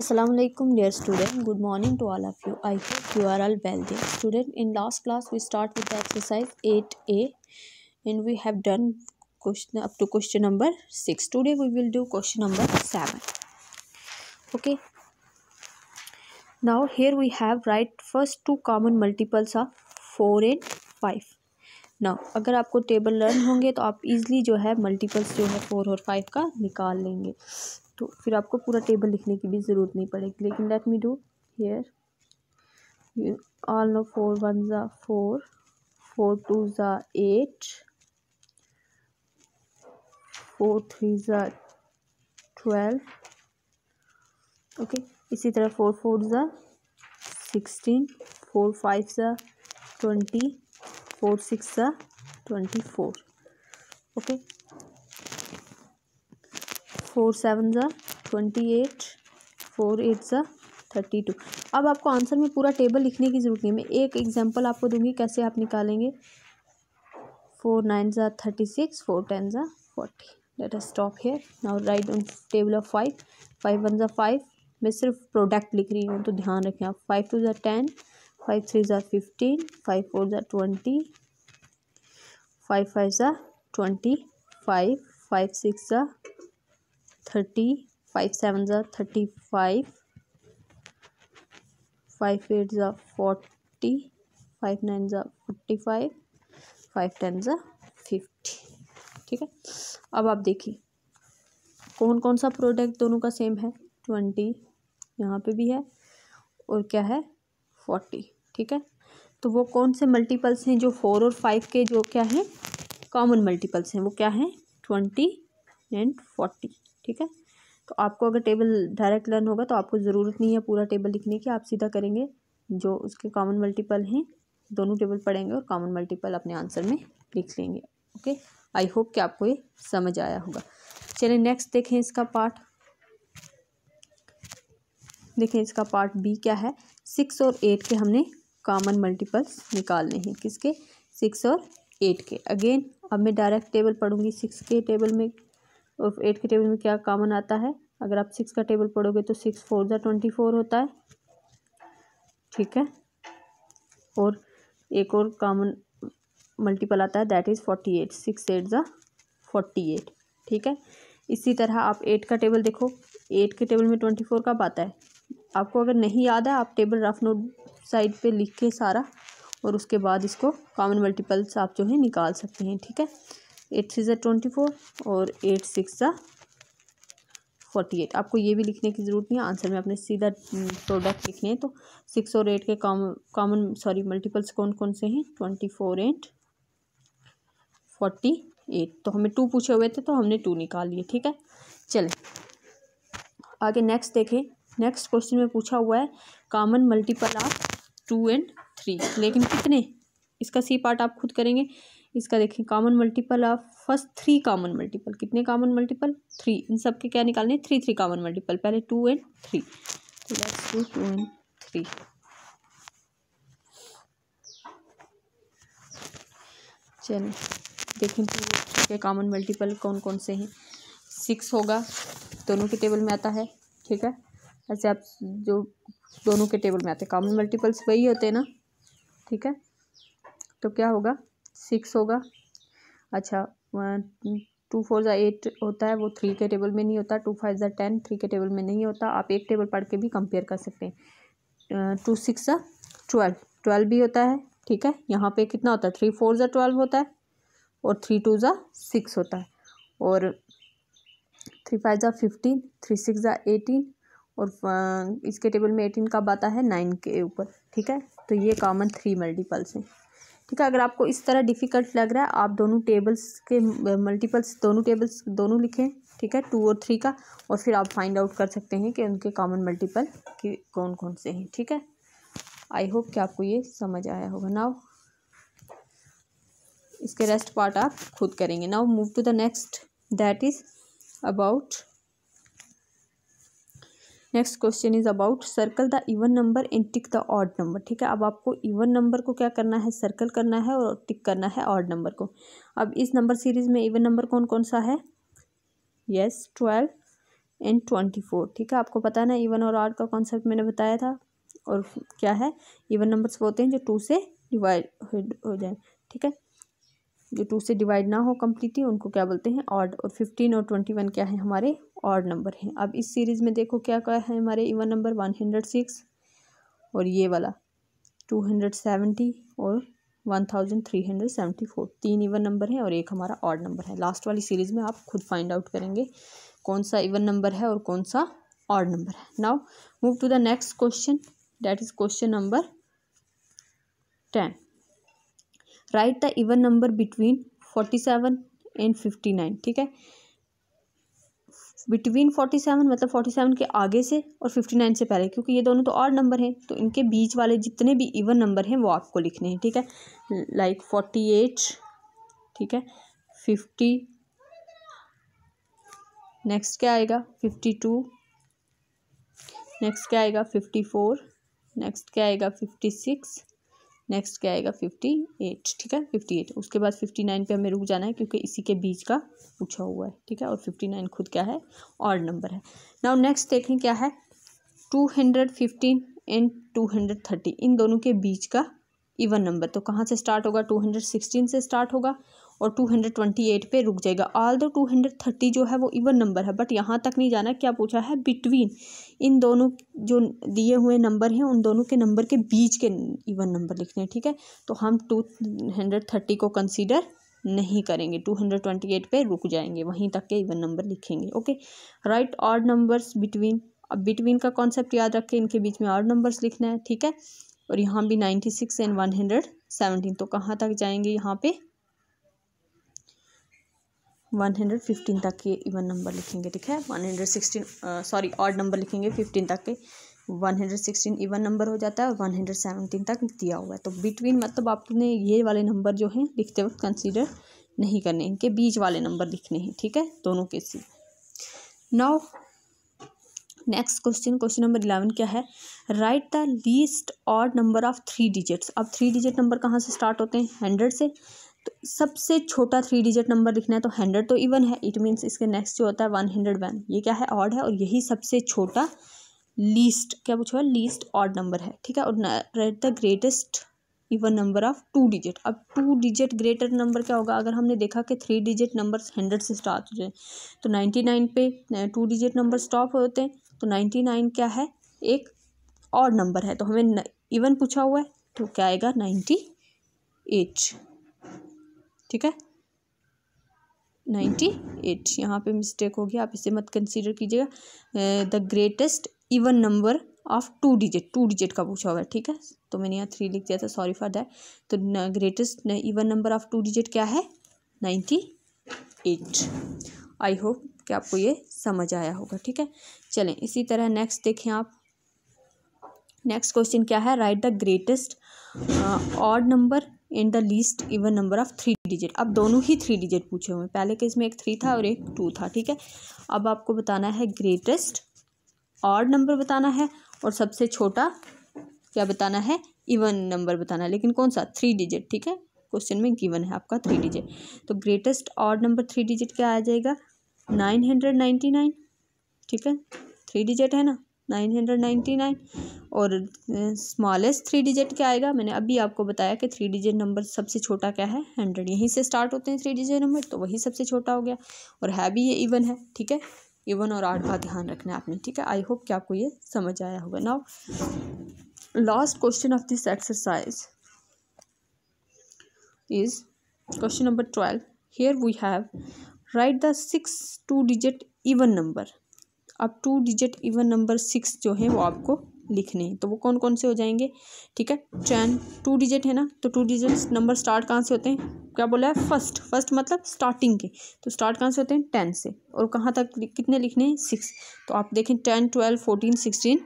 Assalamualaikum dear student, good morning to all of you. I hope you are all well there. Student, in last class we start with the exercise 8a and we have done question up to question number 6. Today we will do question number 7. Okay. Now here we have write first two common multiples of 4 and 5. Now अगर आपको table learn होंगे तो आप easily जो है multiples जो है 4 और 5 का निकाल लेंगे, तो फिर आपको पूरा टेबल लिखने की भी ज़रूरत नहीं पड़ेगी. लेकिन let me do here. You all know 4 1s are 4, 4 2s are 8, 4 3s are 12. Okay, इसी तरह 4 4s are 16, 4 5s are 20, 4 6s are 24. Okay, 4 7s are 28, 4 8s are 32. अब आपको आंसर में पूरा टेबल लिखने की ज़रूरत नहीं है. मैं एक एग्जांपल आपको दूंगी कैसे आप निकालेंगे. 4 9s are 36, 4 10s are 40. Let us stop here. Now right on table of 5. 5 1s are 5. मैं सिर्फ प्रोडक्ट लिख रही हूँ तो ध्यान रखें आप. 5 2s are 10, 5 3s are 15, 5 4s are 20, 5 5s are 25, 5 6s are 30, 5 7s are 35, 5 8s are 40, 5 9s are 45, 5 10s are 50. ठीक है. अब आप देखिए कौन कौन सा प्रोडक्ट दोनों का सेम है. 20 यहाँ पे भी है और क्या है 40. ठीक है. तो वो कौन से मल्टीपल्स हैं जो 4 और 5 के जो क्या हैं कॉमन मल्टीपल्स हैं, वो क्या हैं 20 एंड 40. ठीक है. तो आपको अगर टेबल डायरेक्ट लर्न होगा तो आपको ज़रूरत नहीं है पूरा टेबल लिखने की. आप सीधा करेंगे जो उसके कॉमन मल्टीपल हैं दोनों टेबल पढ़ेंगे और कॉमन मल्टीपल अपने आंसर में लिख लेंगे. ओके, आई होप कि आपको ये समझ आया होगा. चलिए नेक्स्ट देखें इसका पार्ट. देखें इसका पार्ट बी क्या है. 6 और 8 के हमने कॉमन मल्टीपल्स निकालने हैं. किसके 6 और 8 के. अगेन अब मैं डायरेक्ट टेबल पढ़ूंगी. 6 के टेबल में और 8 के टेबल में क्या कॉमन आता है. अगर आप 6 का टेबल पढ़ोगे तो 6 4 जा 24 होता है. ठीक है. और एक और कॉमन मल्टीपल आता है दैट इज़ 48. 6 8 जा 48. ठीक है. इसी तरह आप 8 का टेबल देखो. 8 के टेबल में 24 कब आता है. आपको अगर नहीं याद है आप टेबल रफ नोट साइड पे लिख के सारा और उसके बाद इसको कॉमन मल्टीपल्स आप जो है निकाल सकते हैं. ठीक है. 8 6 जा 24 और 8 6 जा 48. आपको ये भी लिखने की ज़रूरत नहीं है. आंसर में आपने सीधा प्रोडक्ट लिखने हैं. तो 6 और 8 के कॉमन मल्टीपल्स कौन कौन से हैं 24 एंड 48. तो हमें 2 पूछे हुए थे तो हमने 2 निकाल लिए. ठीक है. चलें आगे नेक्स्ट देखें. नेक्स्ट क्वेश्चन में पूछा हुआ है कॉमन मल्टीपल ऑफ 2 एंड 3. लेकिन कितने. इसका सी पार्ट आप खुद करेंगे. इसका देखें common multiple of first 3 common multiple. कितने कॉमन मल्टीपल 3. इन सब के क्या निकालने 3 कॉमन मल्टीपल. पहले 2 एंड 3. तो लेट्स डू 2 एंड 3. चलिए देखें 2 के कॉमन मल्टीपल कौन कौन से हैं. 6 होगा दोनों के टेबल में आता है. ठीक है. ऐसे आप जो दोनों के टेबल में आते हैं कॉमन मल्टीपल्स वही होते हैं ना. ठीक है. तो क्या होगा 6 होगा. अच्छा 2 4 जा 8 होता है वो 3 के टेबल में नहीं होता. 2 5 जा 10 3 के टेबल में नहीं होता. आप एक टेबल पढ़ के भी कंपेयर कर सकते हैं. 2 6 जा 12 भी होता है. ठीक है. यहाँ पे कितना होता है 3 4 जा 12 होता है और 3 2 जा 6 होता है और 3 5 जा 15, 3 6 जा 18 और इसके टेबल में 18 कब आता है 9 के ऊपर. ठीक है. तो ये कॉमन 3 मल्टीपल्स हैं. ठीक है. अगर आपको इस तरह डिफ़िकल्ट लग रहा है आप दोनों टेबल्स के मल्टीपल्स दोनों लिखें. ठीक है 2 और 3 का और फिर आप फाइंड आउट कर सकते हैं कि उनके कॉमन मल्टीपल कि कौन कौन से हैं. ठीक है. आई होप कि आपको ये समझ आया होगा. नाउ इसके रेस्ट पार्ट आप खुद करेंगे. Now move to the next that is about next question is about circle the even number and tick the odd number. ठीक है. अब आपको इवन नंबर को क्या करना है सर्कल करना है और टिक करना है ऑड नंबर को. अब इस नंबर सीरीज में इवन नंबर कौन कौन सा है. Yes 12 and 24। ठीक है, आपको पता है ना इवन और ऑड का कॉन्सेप्ट मैंने बताया था। और क्या है, इवन नंबर्स वो होते हैं जो 2 से डिवाइड हो जाए। ठीक है, जो 2 से डिवाइड ना हो कम्प्लीटली उनको क्या बोलते हैं, ऑड। और 15 और 21 क्या है, हमारे ऑड नंबर हैं। अब इस सीरीज़ में देखो क्या क्या है हमारे इवन नंबर, 106 और ये वाला 270 और 1374। 3 इवन नंबर है और एक हमारा ऑड नंबर है। लास्ट वाली सीरीज़ में आप खुद फाइंड आउट करेंगे कौन सा इवन नंबर है और कौन सा ऑड नंबर है। Now move to the next question, that is question number 10। Write the even number between 47 and 59। ठीक है, बिटवीन 47 मतलब 47 के आगे से और 59 से पहले, क्योंकि ये दोनों तो ऑड नंबर हैं तो इनके बीच वाले जितने भी इवन नंबर हैं वो आपको लिखने हैं। ठीक है, लाइक 48, ठीक है, 50, नेक्स्ट क्या आएगा 52, नेक्स्ट क्या आएगा 54, नेक्स्ट क्या आएगा 56, नेक्स्ट क्या आएगा 58। ठीक है, 58। उसके बाद 59 पे हमें रुक जाना है क्योंकि इसी के बीच का पूछा हुआ है। ठीक है, और 59 खुद क्या है, ऑड नंबर है। नाउ नेक्स्ट देखें क्या है, 215 एंड 230, इन दोनों के बीच का इवन नंबर तो कहाँ से स्टार्ट होगा, 216 से स्टार्ट होगा और 228 पे रुक जाएगा। ऑल दो 230 जो है वो इवन नंबर है, बट यहाँ तक नहीं जाना। क्या पूछा है, बिटवीन, इन दोनों जो दिए हुए नंबर हैं उन दोनों के नंबर के बीच के इवन नंबर लिखने हैं। ठीक है, तो हम 230 को कंसीडर नहीं करेंगे, 228 पे रुक जाएंगे, वहीं तक के इवन नंबर लिखेंगे। Okay, right odd numbers between. अब बिटवीन का कॉन्सेप्ट याद रखें, इनके बीच में ऑड नंबर्स लिखना है। ठीक है, और यहाँ भी 96 एंड 117, तो कहाँ तक जाएंगे, यहाँ पे 115 तक के इवन नंबर लिखेंगे। ठीक है, 116 सॉरी ऑड नंबर लिखेंगे 15 तक के। 116 इवन नंबर हो जाता है और 117 तक दिया हुआ है। तो बिटवीन मतलब आपने ये वाले नंबर जो हैं लिखते वक्त कंसीडर नहीं करने, इनके बीच वाले नंबर लिखने हैं। ठीक है, दोनों के C. Now next question, question number 11 क्या है, right the least odd number of 3 digits. अब 3 डिजिट नंबर कहाँ से स्टार्ट होते हैं, 100 से। तो सबसे छोटा 3 डिजिट नंबर लिखना है, तो 100 तो इवन है, इट मीन्स इसके नेक्स्ट जो होता है 101, ये क्या है, ऑड है, और यही सबसे छोटा लीस्ट क्या पूछा है, लीस्ट ऑड नंबर है। ठीक है, और right the greatest even number of 2 digit. अब 2 डिजिट ग्रेटर नंबर क्या होगा, अगर हमने देखा कि 3 डिजिट नंबर 100 से स्टार्ट हो जाए तो 99 पे 2 डिजिट नंबर स्टॉप होते हैं। तो 99 क्या है, एक ऑड नंबर है, तो हमें इवन पूछा हुआ है तो क्या आएगा 98। ठीक है, 98, यहाँ पे मिस्टेक हो गया, आप इसे मत कंसीडर कीजिएगा। The greatest even number of 2 digit, 2 digit का पूछा हुआ है। ठीक है, तो मैंने यहाँ 3 लिख दिया था, सॉरी फॉर दैट। तो greatest even number of 2 digit क्या है, 98। आई होप कि आपको ये समझ आया होगा। ठीक है, चलें इसी तरह नेक्स्ट देखें आप। नेक्स्ट क्वेश्चन क्या है, right the greatest odd number and the least even number of 3 digit. अब दोनों ही 3 डिजिट पूछे हुए हैं, पहले केस में एक 3 था और एक 2 था। ठीक है, अब आपको बताना है ग्रेटेस्ट ऑड नंबर बताना है और सबसे छोटा क्या बताना है, इवन नंबर बताना है, लेकिन कौन सा, 3 डिजिट। ठीक है, क्वेश्चन में गिवन है आपका 3 डिजिट। तो ग्रेटेस्ट ऑड नंबर 3 डिजिट क्या आ जाएगा, 999। ठीक है, 3 डिजिट है ना, 999। और स्मॉलेस्ट 3 डिजिट क्या आएगा, मैंने अभी आपको बताया कि 3 डिजिट नंबर सबसे छोटा क्या है, 100। यहीं से स्टार्ट होते हैं 3 डिजिट नंबर, तो वही सबसे छोटा हो गया, और है भी ये इवन है। ठीक है, इवन और ऑड का ध्यान रखना है आपने। ठीक है, आई होप कि आपको ये समझ आया होगा। Now last question of this exercise is question number 12. Here we have write the 6 2-digit even number. अब 2 डिजिट इवन नंबर 6 जो है वो आपको लिखने हैं, तो वो कौन कौन से हो जाएंगे। ठीक है, 10 2 डिजिट है ना, तो 2 डिजिट नंबर स्टार्ट कहाँ से होते हैं, क्या बोला है, फर्स्ट मतलब स्टार्टिंग के, तो स्टार्ट कहाँ से होते हैं, 10 से, और कहाँ तक कितने लिखने हैं, 6। तो आप देखें 10 12 14 16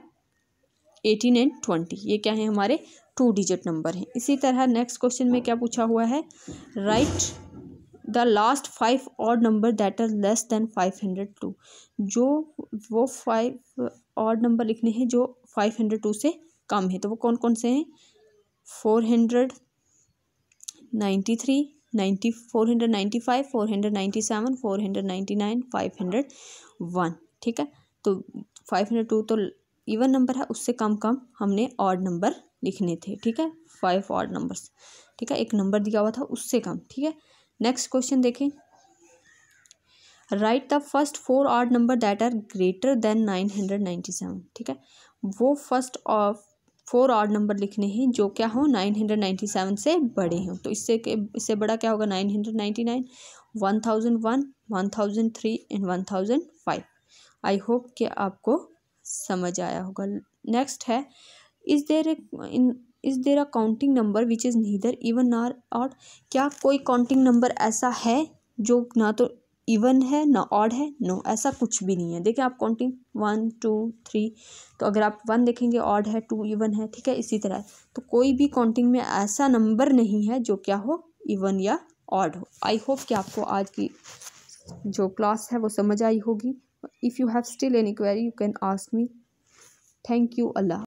18 एंड 20, ये क्या है, हमारे 2 डिजिट नंबर हैं। इसी तरह नेक्स्ट क्वेश्चन में क्या पूछा हुआ है, right the last 5 odd number that are less than 502। जो वो 5 ऑड नंबर लिखने हैं जो 502 से कम है, तो वो कौन कौन से हैं, 493 495 497 499 501। ठीक है, तो 502 तो इवन नंबर है, उससे कम कम हमने ऑड नंबर लिखने थे, ठीक है, 5 ऑड नंबर्स, ठीक है, एक नंबर दिया हुआ था उससे कम, ठीक है। नेक्स्ट क्वेश्चन देखें, write the first 4 odd number that are greater than 997, ठीक है, वो फर्स्ट ऑफ 4 ऑड नंबर लिखने हैं जो क्या हो 997 से बड़े हों। तो इससे बड़ा क्या होगा 999, 1001, 1003 एंड 1005। आई होप कि आपको समझ आया होगा। नेक्स्ट है, is there a counting number which is neither even nor odd, क्या कोई काउंटिंग नंबर ऐसा है जो ना तो इवन है ना ऑड है? नो, ऐसा कुछ भी नहीं है। देखिए आप काउंटिंग 1 2 3, तो अगर आप 1 देखेंगे ऑड है, 2 इवन है, ठीक है, इसी तरह। तो कोई भी काउंटिंग में ऐसा नंबर नहीं है जो क्या हो इवन या ऑड हो। आई होप कि आपको आज की जो क्लास है वो समझ आई होगी। If you have still any query you can ask me. Thank you. Allah.